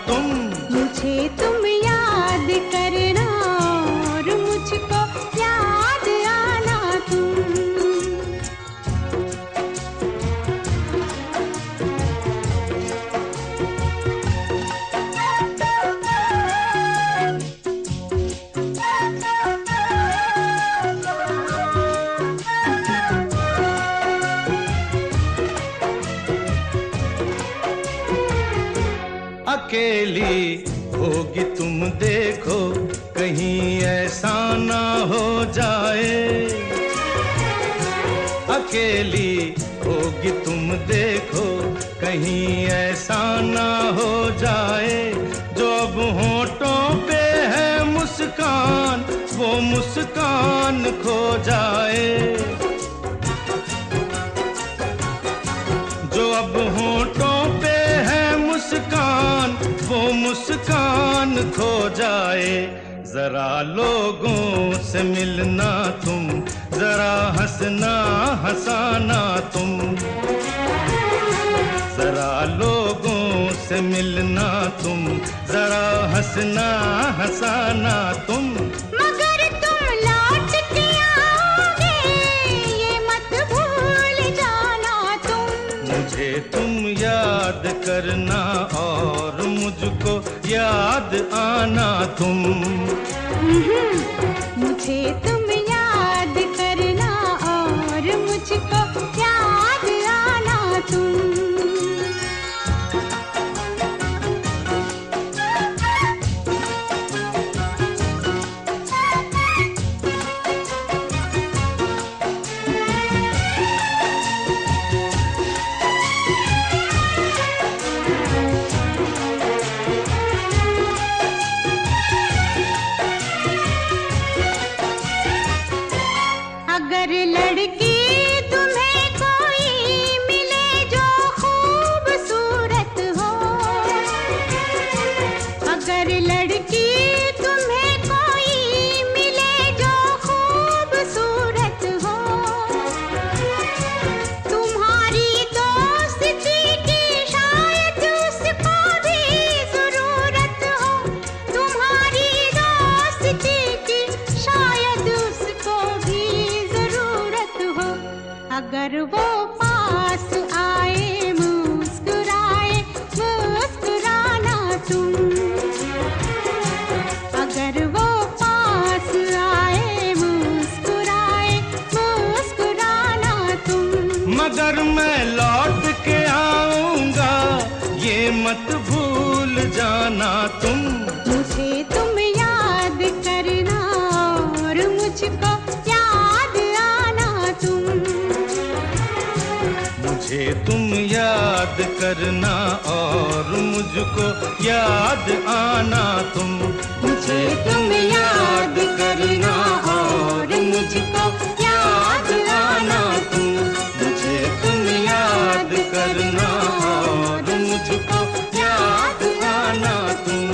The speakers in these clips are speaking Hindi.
तुम। मुझे तुम याद करना और मुझको याद आना तुम। अकेली होगी तुम देखो, कहीं ऐसा ना हो जाए। अकेली होगी तुम देखो, कहीं ऐसा ना हो जाए। जो अब होठों पे है मुस्कान, वो मुस्कान खो जाए। जो अब होठों पे है मुस्कान, वो मुस्कान खो जाए। जरा लोगों से मिलना तुम, जरा हंसना हंसाना तुम। जरा लोगों से मिलना तुम, जरा हंसना हंसाना तुम। मगर तुम लौट के आओगे, ये मत भूल जाना तुम। मुझे तुम याद करना और मुझको याद आना तुम। मुझे तुम याद करना और मुझको याद आना तुम। अगर लड़की तुम्हें कोई मिले जो खूबसूरत हो, अगर लड़की तुम्हें कोई मिले जो खूबसूरत हो, तुम्हारी दोस्ती की शायद उसको भी जरूरत हो। तुम्हारी दोस्ती की शायद उसको भी अगर वो पास आए मुस्कुराए मुस्कुराना तुम। अगर वो पास आए मुस्कुराए मुस्कुराना तुम। मगर मैं लौट के आऊंगा, ये मत भूल जाना तुम। मुझे तुम याद करना और मुझको याद आना तुम। मुझे तुम याद करना और मुझको याद आना तुम। मुझे तुम याद करना और मुझको याद आना तुम।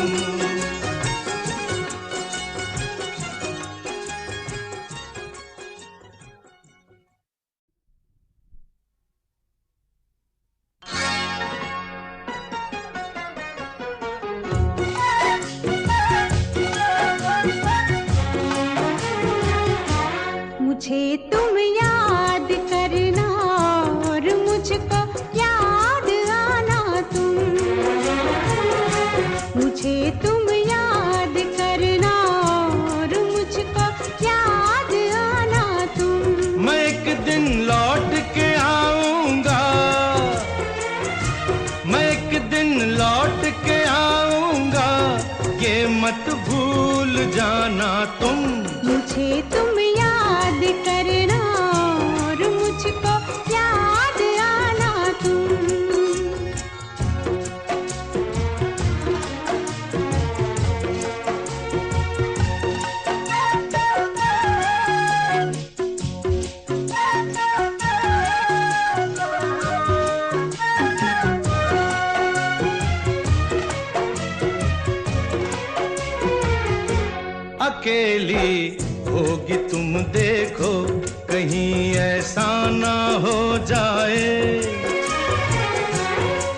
मुझे तुम याद करना और मुझको याद आना तुम। मुझे तुम याद करना और मुझको याद आना तुम। मुझे तुम याद करना और मुझको याद आना तुम। मैं एक दिन लौट के आऊंगा, मैं एक दिन लौट के आऊंगा, ये मत भूल जाना तुम। मुझे तुम याद करना और मुझको याद आना तुम। अकेली होगी तुम देखो, कहीं ऐसा ना हो जाए।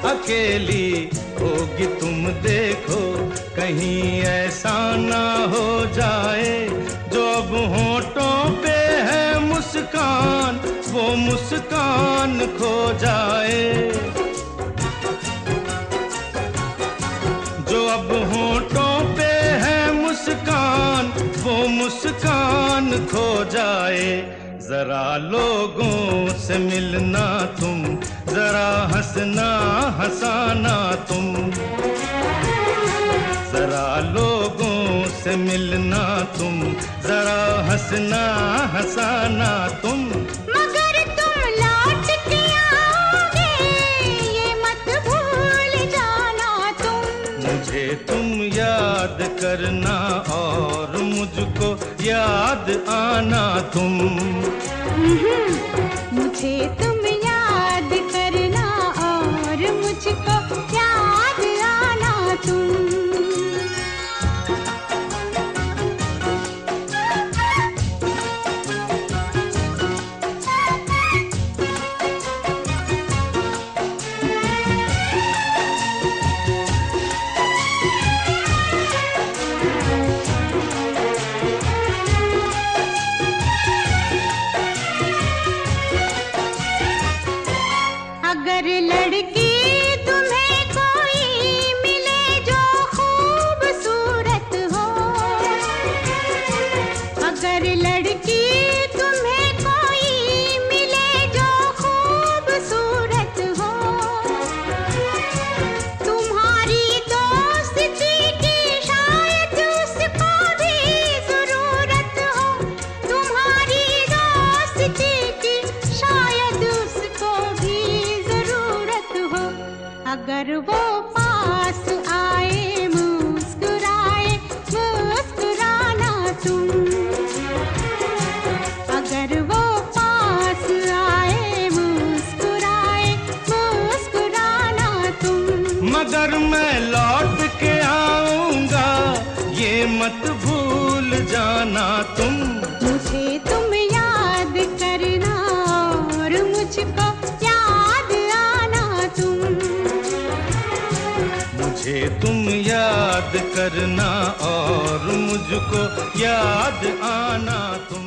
अकेली होगी तुम देखो, कहीं ऐसा ना हो जाए जो अब होठों पे है मुस्कान, वो मुस्कान खो जाए। जो अब होठों पे है मुस्कान, वो मुस्कान खो जाए। जरा लोगों से मिलना तुम, जरा हंसना हंसाना तुम, जरा लोगों से मिलना तुम, जरा हंसना हंसाना तुम। मगर तुम लौट के आओगे ये मत भूल जाना तुम। मुझे तुम याद करना और मुझको याद आना तुम। मुझे तुम याद करना और मुझको याद आना तुम। अगर लड़की तुम्हें कोई मिले जो खूबसूरत हो, अगर लड़की तुम्हें कोई मिले जो खूबसूरत हो, तुम्हारी दोस्ती की शायद उसको भी जरूरत हो, तुम्हारी दोस्ती की शायद उसको भी अगर वो पास आए मुस्कुराए मुस्कुराना तुम। अगर वो पास आए मुस्कुराए मुस्कुराना तुम। मगर मैं लौट के आऊंगा ये मत भूल जाना तुम। मुझे तुम याद करना और मुझको याद आना तुम। मुझे तुम याद करना और मुझको याद आना तुम।